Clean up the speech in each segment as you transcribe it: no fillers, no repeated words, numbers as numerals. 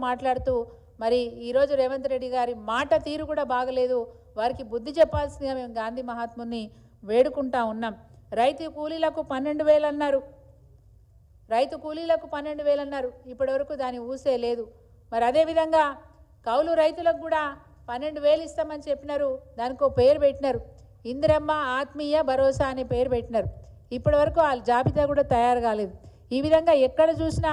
మాట్లాడుతూ మరి ఈరోజు రేవంత్ రెడ్డి గారి మాట తీరు కూడా బాగలేదు. వారికి బుద్ధి చెప్పాల్సిందిగా మేము గాంధీ మహాత్ముని వేడుకుంటా ఉన్నాం. రైతు కూలీలకు 12,000 అన్నారు. రైతు కూలీలకు 12,000 అన్నారు. ఇప్పటివరకు దాని ఊసే లేదు. మరి అదేవిధంగా కౌలు రైతులకు కూడా 12,000 ఇస్తామని చెప్పినారు. దానికో పేరు పెట్టినారు, ఇందిరమ్మ ఆత్మీయ భరోసా అనే పేరు పెట్టినారు. ఇప్పటివరకు ఆ జాబితా కూడా తయారు కాలేదు. ఈ విధంగా ఎక్కడ చూసినా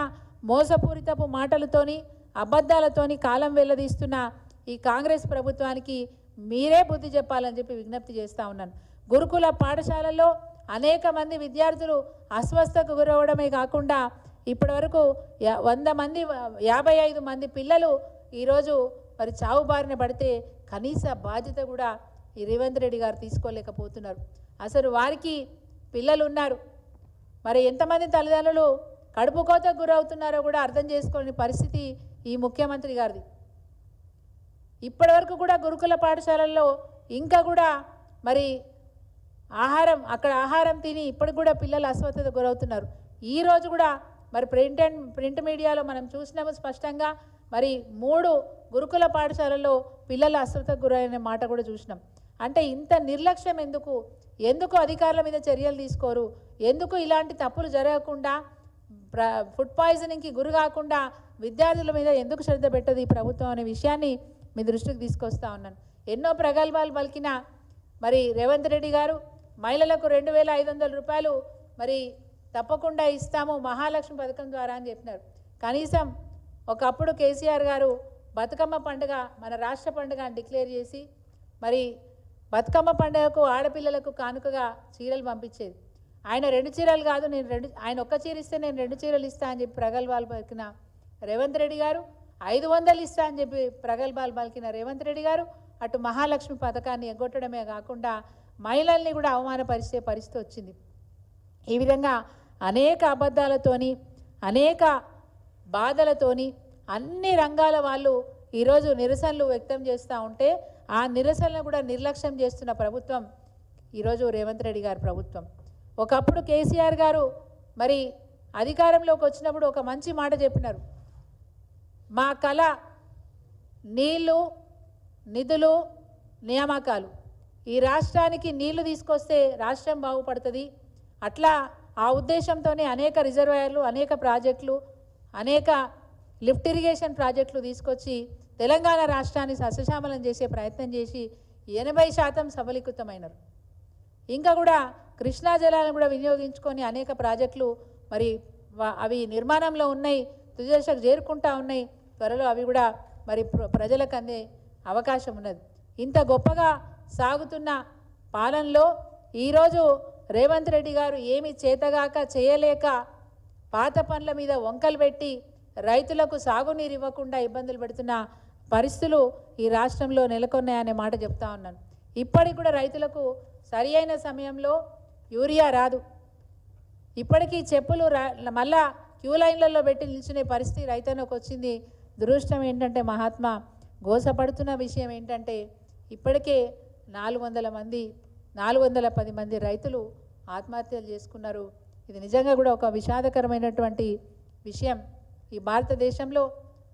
మోసపూరితపు మాటలతోని అబద్ధాలతోని కాలం వెళ్ళదీస్తున్న ఈ కాంగ్రెస్ ప్రభుత్వానికి మీరే బుద్ధి చెప్పాలని చెప్పి విజ్ఞప్తి చేస్తూ ఉన్నాను. గురుకుల పాఠశాలల్లో అనేక మంది విద్యార్థులు అస్వస్థకు గురవడమే కాకుండా ఇప్పటివరకు 55 మంది పిల్లలు ఈరోజు మరి చావు బారిన పడితే కనీస బాధ్యత కూడా ఈ రేవంత్ రెడ్డి గారు తీసుకోలేకపోతున్నారు. అసలు వారికి పిల్లలు ఉన్నారు, మరి ఎంతమంది తల్లిదండ్రులు కడుపు కోతకు గురవుతున్నారో కూడా అర్థం చేసుకోలేని పరిస్థితి ఈ ముఖ్యమంత్రి గారిది. ఇప్పటివరకు కూడా గురుకుల పాఠశాలల్లో ఇంకా కూడా మరి అక్కడ ఆహారం తిని ఇప్పటికి కూడా పిల్లలు అస్వస్థతకు గురవుతున్నారు. ఈరోజు కూడా మరి ప్రింట్ మీడియాలో మనం చూసినాము స్పష్టంగా, మరి 3 గురుకుల పాఠశాలల్లో పిల్లలు అస్వస్థతకు గురైన మాట కూడా చూసినాం. అంటే ఇంత నిర్లక్ష్యం ఎందుకు అధికారుల మీద చర్యలు తీసుకోరు? ఎందుకు ఇలాంటి తప్పులు జరగకుండా ఫుడ్ పాయిజనింగ్కి గురి కాకుండా విద్యార్థుల మీద ఎందుకు శ్రద్ధ పెట్టదు ఈ ప్రభుత్వం అనే విషయాన్ని మీ దృష్టికి తీసుకొస్తా ఉన్నాను. ఎన్నో ప్రగల్భాలు పలికిన మరి రేవంత్ రెడ్డి గారు మహిళలకు 2,500 రూపాయలు మరి తప్పకుండా ఇస్తాము మహాలక్ష్మి పథకం ద్వారా అని చెప్పినారు. కనీసం ఒకప్పుడు కేసీఆర్ గారు బతుకమ్మ పండుగ మన రాష్ట్ర పండుగ అని డిక్లేర్ చేసి మరి బతుకమ్మ పండుగకు ఆడపిల్లలకు కానుకగా చీరలు పంపించేది. ఆయన 2 చీరలు కాదు, ఆయన ఒక్క చీర ఇస్తే నేను 2 చీరలు ఇస్తా అని చెప్పి ప్రగల్భాలు పలికిన రేవంత్ రెడ్డి గారు, 500 ఇస్తా అని చెప్పి ప్రగల్భాలు పలికిన రేవంత్ రెడ్డి గారు అటు మహాలక్ష్మి పథకాన్ని ఎగ్గొట్టడమే కాకుండా మహిళల్ని కూడా అవమానపరిచే పరిస్థితి వచ్చింది. ఈ విధంగా అనేక అబద్ధాలతోని అనేక బాధలతోని అన్ని రంగాల వాళ్ళు ఈరోజు నిరసనలు వ్యక్తం చేస్తూ ఉంటే ఆ నిరసనలు కూడా నిర్లక్ష్యం చేస్తున్న ప్రభుత్వం ఈరోజు రేవంత్ రెడ్డి గారి ప్రభుత్వం. ఒకప్పుడు కేసీఆర్ గారు మరి అధికారంలోకి వచ్చినప్పుడు ఒక మంచి మాట చెప్పినారు, మా కళ నీళ్లు నిధులు నియామకాలు, ఈ రాష్ట్రానికి నీళ్లు తీసుకొస్తే రాష్ట్రం బాగుపడుతుంది. అట్లా ఆ ఉద్దేశంతోనే అనేక రిజర్వాయర్లు, అనేక ప్రాజెక్టులు, అనేక లిఫ్ట్ ఇరిగేషన్ ప్రాజెక్టులు తీసుకొచ్చి తెలంగాణ రాష్ట్రాన్ని సస్యశ్యామలం చేసే ప్రయత్నం చేసి 80% సఫలీకృతమైనారు. ఇంకా కూడా కృష్ణా జలాలను కూడా వినియోగించుకొని అనేక ప్రాజెక్టులు మరి అవి నిర్మాణంలో ఉన్నాయి, తుది దశకు చేరుకుంటా ఉన్నాయి. త్వరలో అవి కూడా మరి ప్రజలకు అందే అవకాశం ఉన్నది. ఇంత గొప్పగా సాగుతున్న పాలనలో ఈరోజు రేవంత్ రెడ్డి గారు ఏమి చేతగాక చేయలేక పాత పనుల మీద వంకలు పెట్టి రైతులకు సాగునీరు ఇవ్వకుండా ఇబ్బందులు పెడుతున్న పరిస్థితులు ఈ రాష్ట్రంలో నెలకొన్నాయనే మాట చెప్తా ఉన్నాను. ఇప్పటికి కూడా రైతులకు సరి అయిన సమయంలో యూరియా రాదు. ఇప్పటికీ చెప్పులు మళ్ళా క్యూ లైన్లలో పెట్టి నిల్చునే పరిస్థితి రైతన్నకు వచ్చింది. దురదృష్టం ఏంటంటే మహాత్మా గోసపడుతున్న విషయం ఏంటంటే ఇప్పటికే 410 మంది రైతులు ఆత్మహత్యలు చేసుకున్నారు. ఇది నిజంగా కూడా ఒక విషాదకరమైనటువంటి విషయం. ఈ భారతదేశంలో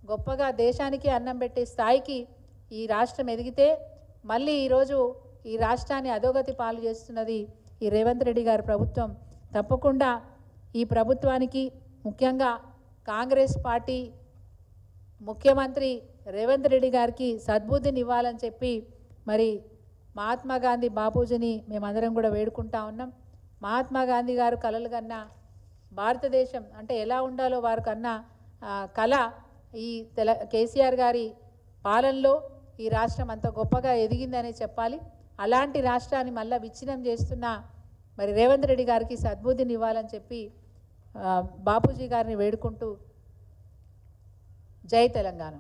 గొప్పగా దేశానికి అన్నం పెట్టే స్థాయికి ఈ రాష్ట్రం ఎదిగితే మళ్ళీ ఈరోజు ఈ రాష్ట్రాన్ని అధోగతి పాలు చేస్తున్నది ఈ రేవంత్ రెడ్డి గారి ప్రభుత్వం. తప్పకుండా ఈ ప్రభుత్వానికి ముఖ్యంగా కాంగ్రెస్ పార్టీ ముఖ్యమంత్రి రేవంత్ రెడ్డి గారికి సద్బుద్ధిని ఇవ్వాలని చెప్పి మరి మహాత్మా గాంధీ బాపూజీని మేమందరం కూడా వేడుకుంటా ఉన్నాం. మహాత్మా గాంధీ గారు కలలు కన్నా భారతదేశం అంటే ఎలా ఉండాలో వారు కన్నా కళ ఈ కేసీఆర్ గారి పాలనలో ఈ రాష్ట్రం అంత గొప్పగా ఎదిగిందనే చెప్పాలి. అలాంటి రాష్ట్రాన్ని మళ్ళీ విచ్ఛిన్నం చేస్తున్న మరి రేవంత్ రెడ్డి గారికి సద్బుద్ధిని ఇవ్వాలని చెప్పి బాపూజీ గారిని వేడుకుంటూ జై తెలంగాణ.